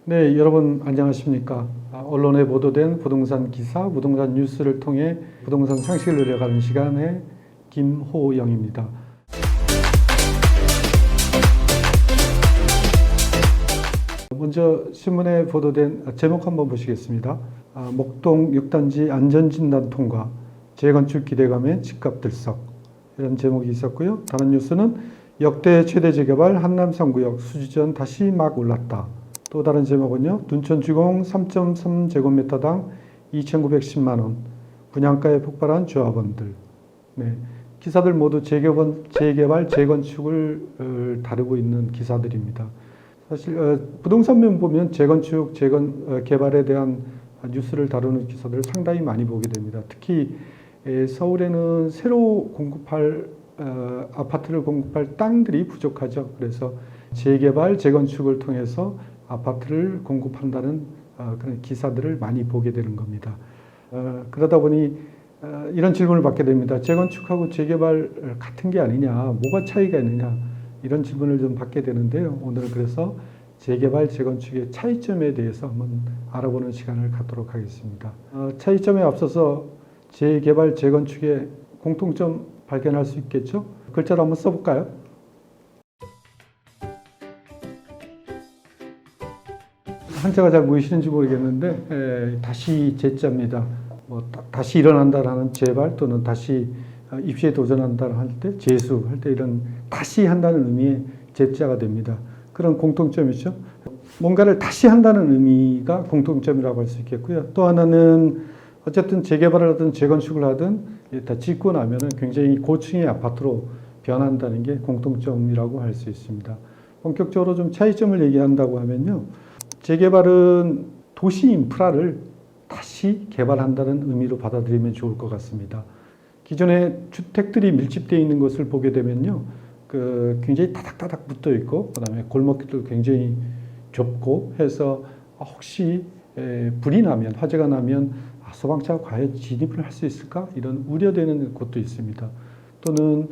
네, 여러분 안녕하십니까? 언론에 보도된 부동산 기사, 부동산 뉴스를 통해 부동산 상식을 늘려가는 시간의 김호영입니다. 먼저 신문에 보도된 제목 한번 보시겠습니다. 목동 6단지 안전진단 통과, 재건축 기대감에 집값 들썩, 이런 제목이 있었고요. 다른 뉴스는 역대 최대 재개발 한남 3구역 수지전 다시 막 올랐다. 또 다른 제목은요. 둔촌주공 3.3제곱미터당 2,910만 원, 분양가에 폭발한 조합원들. 네, 기사들 모두 재개발, 재건축을 다루고 있는 기사들입니다. 사실 부동산면 보면 재건축, 개발에 대한 뉴스를 다루는 기사들을 상당히 많이 보게 됩니다. 특히 서울에는 새로 공급할 아파트를 공급할 땅들이 부족하죠. 그래서 재개발, 재건축을 통해서 아파트를 공급한다는 그런 기사들을 많이 보게 되는 겁니다. 그러다 보니 이런 질문을 받게 됩니다. 재건축하고 재개발 같은 게 아니냐, 뭐가 차이가 있느냐, 이런 질문을 좀 받게 되는데요. 오늘은 그래서 재개발, 재건축의 차이점에 대해서 한번 알아보는 시간을 갖도록 하겠습니다. 차이점에 앞서서 재개발, 재건축의 공통점 발견할 수 있겠죠? 글자로 한번 써볼까요? 한자가 잘 보이시는지 모르겠는데 다시 재자입니다. 다시 일어난다라는 재발 또는 다시 입시에 도전한다 할 때 재수 할 때 이런 다시 한다는 의미의 재자가 됩니다. 그런 공통점이죠. 뭔가를 다시 한다는 의미가 공통점이라고 할 수 있겠고요. 또 하나는 어쨌든 재개발을 하든 재건축을 하든 다 짓고 나면은 굉장히 고층의 아파트로 변한다는 게 공통점이라고 할 수 있습니다. 본격적으로 좀 차이점을 얘기한다고 하면요. 재개발은 도시 인프라를 다시 개발한다는 의미로 받아들이면 좋을 것 같습니다. 기존에 주택들이 밀집되어 있는 것을 보게 되면요. 굉장히 타닥타닥 붙어 있고, 그 다음에 골목길도 굉장히 좁고 해서 혹시 불이 나면, 화재가 나면 소방차가 과연 진입을 할 수 있을까? 이런 우려되는 곳도 있습니다. 또는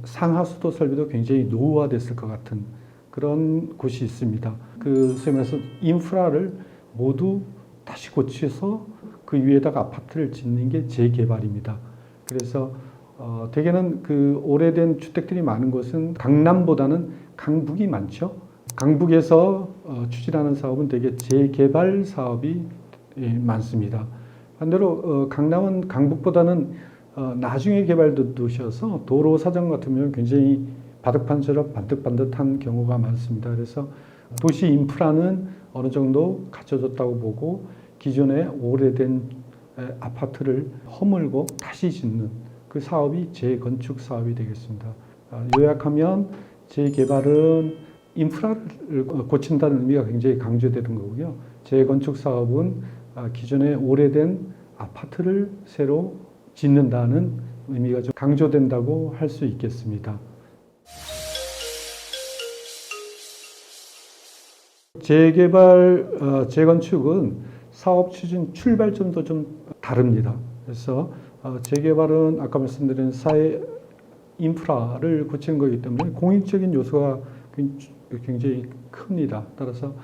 상하수도 설비도 굉장히 노후화됐을 것 같은 그런 곳이 있습니다. 소위 말해서 인프라를 모두 다시 고쳐서 그 위에다가 아파트를 짓는 게 재개발입니다. 그래서 대개는 오래된 주택들이 많은 곳은 강남보다는 강북이 많죠. 강북에서 추진하는 사업은 대개 재개발 사업이 많습니다. 반대로 강남은 강북보다는 나중에 개발된 도시여서 도로 사정 같으면 굉장히 바득판처럼 반듯반듯한 경우가 많습니다. 그래서 도시 인프라는 어느 정도 갖춰졌다고 보고 기존의 오래된 아파트를 허물고 다시 짓는 그 사업이 재건축 사업이 되겠습니다. 요약하면 재개발은 인프라를 고친다는 의미가 굉장히 강조되는 거고요. 재건축 사업은 기존의 오래된 아파트를 새로 짓는다는 의미가 좀 강조된다고 할 수 있겠습니다. 재개발, 재건축은 사업 추진 출발점도 좀 다릅니다. 그래서 재개발은 아까 말씀드린 사회 인프라를 고치는 거기 때문에 공익적인 요소가 굉장히 큽니다. 따라서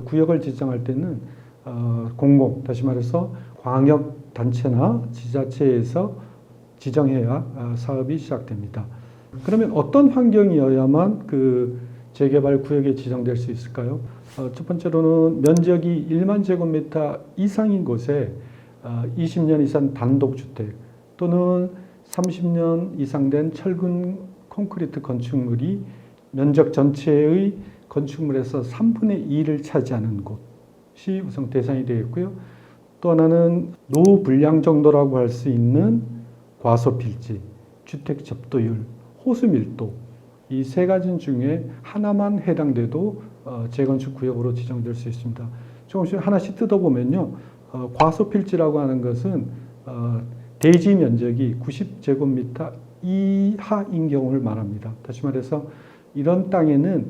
구역을 지정할 때는 다시 말해서 광역단체나 지자체에서 지정해야 사업이 시작됩니다. 그러면 어떤 환경이어야만 재개발 구역에 지정될 수 있을까요? 첫 번째로는 면적이 1만 제곱미터 이상인 곳에 20년 이상 단독주택 또는 30년 이상 된 철근 콘크리트 건축물이 면적 전체의 건축물에서 3분의 2를 차지하는 곳이 우선 대상이 되겠고요. 또 하나는 노불량 정도라고 할 수 있는 과소필지, 주택 접도율, 호수 밀도 이 세 가지 중에 하나만 해당돼도 재건축 구역으로 지정될 수 있습니다. 조금씩 하나씩 뜯어보면요. 과소필지라고 하는 것은 대지 면적이 90제곱미터 이하인 경우를 말합니다. 다시 말해서 이런 땅에는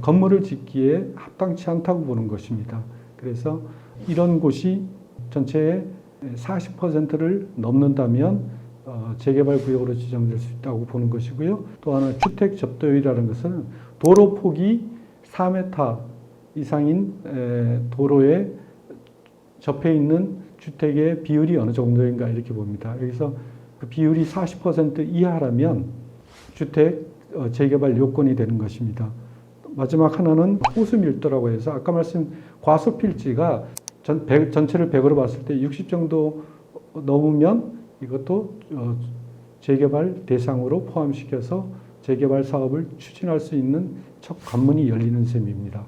건물을 짓기에 합당치 않다고 보는 것입니다. 그래서 이런 곳이 전체의 40%를 넘는다면 재개발 구역으로 지정될 수 있다고 보는 것이고요. 또 하나 주택 접도율이라는 것은 도로 폭이 4m 이상인 도로에 접해 있는 주택의 비율이 어느 정도인가 이렇게 봅니다. 여기서 그 비율이 40% 이하라면 주택 재개발 요건이 되는 것입니다. 마지막 하나는 호수 밀도라고 해서 아까 말씀 과수 필지가 전체를 100으로 봤을 때 60 정도 넘으면 이것도 재개발 대상으로 포함시켜서 재개발 사업을 추진할 수 있는 첫 관문이 열리는 셈입니다.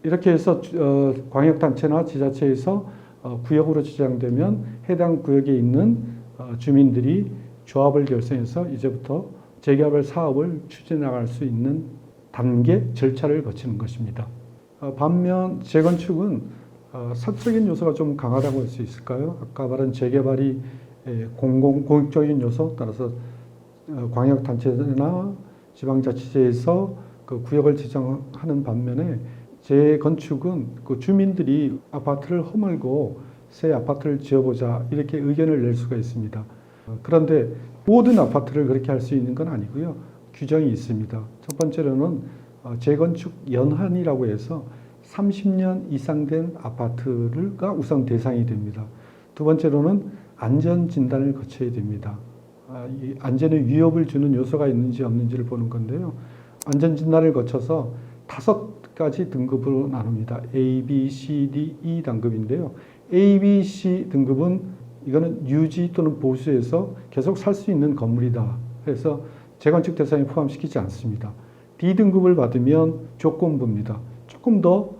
이렇게 해서 광역단체나 지자체에서 구역으로 지정되면 해당 구역에 있는 주민들이 조합을 결성해서 이제부터 재개발 사업을 추진해 나갈 수 있는 단계 절차를 거치는 것입니다. 반면 재건축은 사적인 요소가 좀 강하다고 할 수 있을까요? 아까 말한 재개발이 공익적인 요소 따라서 광역단체나 지방자치제에서 그 구역을 지정하는 반면에 재건축은 그 주민들이 아파트를 허물고 새 아파트를 지어보자 이렇게 의견을 낼 수가 있습니다. 그런데 모든 아파트를 그렇게 할 수 있는 건 아니고요. 규정이 있습니다. 첫 번째로는 재건축 연한이라고 해서 30년 이상 된 아파트가 우선 대상이 됩니다. 두 번째로는 안전 진단을 거쳐야 됩니다. 이 안전에 위협을 주는 요소가 있는지 없는지를 보는 건데요. 안전 진단을 거쳐서 5가지 등급으로 나눕니다. A, B, C, D, E 등급인데요. A, B, C 등급은 이거는 유지 또는 보수해서 계속 살 수 있는 건물이다. 그래서 재건축 대상에 포함시키지 않습니다. D 등급을 받으면 조건부입니다. 조금 더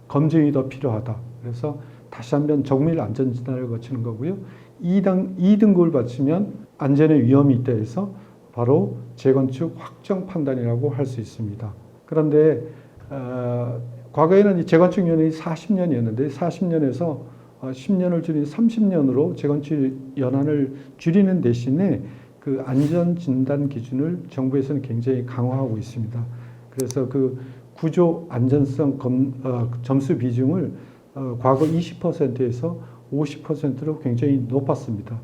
검증이 더 필요하다. 그래서 다시 한번 정밀 안전 진단을 거치는 거고요. 2등급을 받으면 안전에 위험이 있다 해서 바로 재건축 확정 판단이라고 할 수 있습니다. 그런데 과거에는 재건축 연한이 40년이었는데 40년에서 10년을 줄인 30년으로 재건축 연한을 줄이는 대신에 그 안전 진단 기준을 정부에서는 굉장히 강화하고 있습니다. 그래서 그 구조 안전성 점수 비중을 과거 20%에서 50%로 굉장히 높았습니다.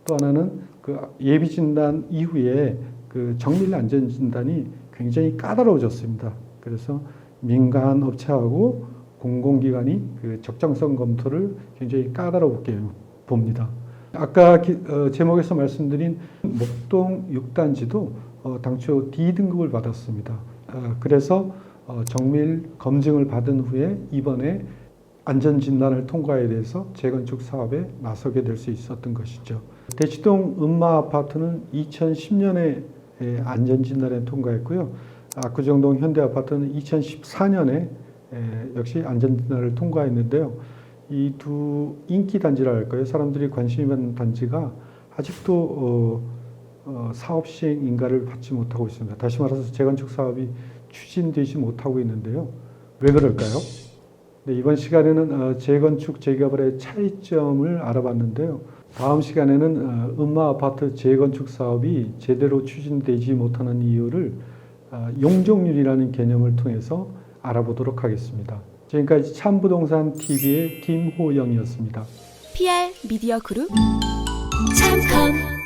또 하나는 그 예비 진단 이후에 그 정밀 안전 진단이 굉장히 까다로워졌습니다. 그래서 민간 업체하고 공공기관이 그 적정성 검토를 굉장히 까다롭게 봅니다. 아까 제목에서 말씀드린 목동 6단지도 당초 D등급을 받았습니다. 그래서 정밀 검증을 받은 후에 이번에 안전진단을 통과에 대해서 재건축 사업에 나서게 될 수 있었던 것이죠. 대치동 음마아파트는 2010년에 안전진단에 통과했고요. 압구정동 현대아파트는 2014년에 역시 안전진단을 통과했는데요. 이 두 인기 단지라 할까요? 사람들이 관심이 많은 단지가 아직도 사업 시행 인가를 받지 못하고 있습니다. 다시 말해서 재건축 사업이 추진되지 못하고 있는데요. 왜 그럴까요? 네, 이번 시간에는 재건축, 재개발의 차이점을 알아봤는데요. 다음 시간에는 음마아파트 재건축 사업이 제대로 추진되지 못하는 이유를 용적률이라는 개념을 통해서 알아보도록 하겠습니다. 지금까지 참부동산 TV의 김호영이었습니다. PR 미디어 그룹 참컴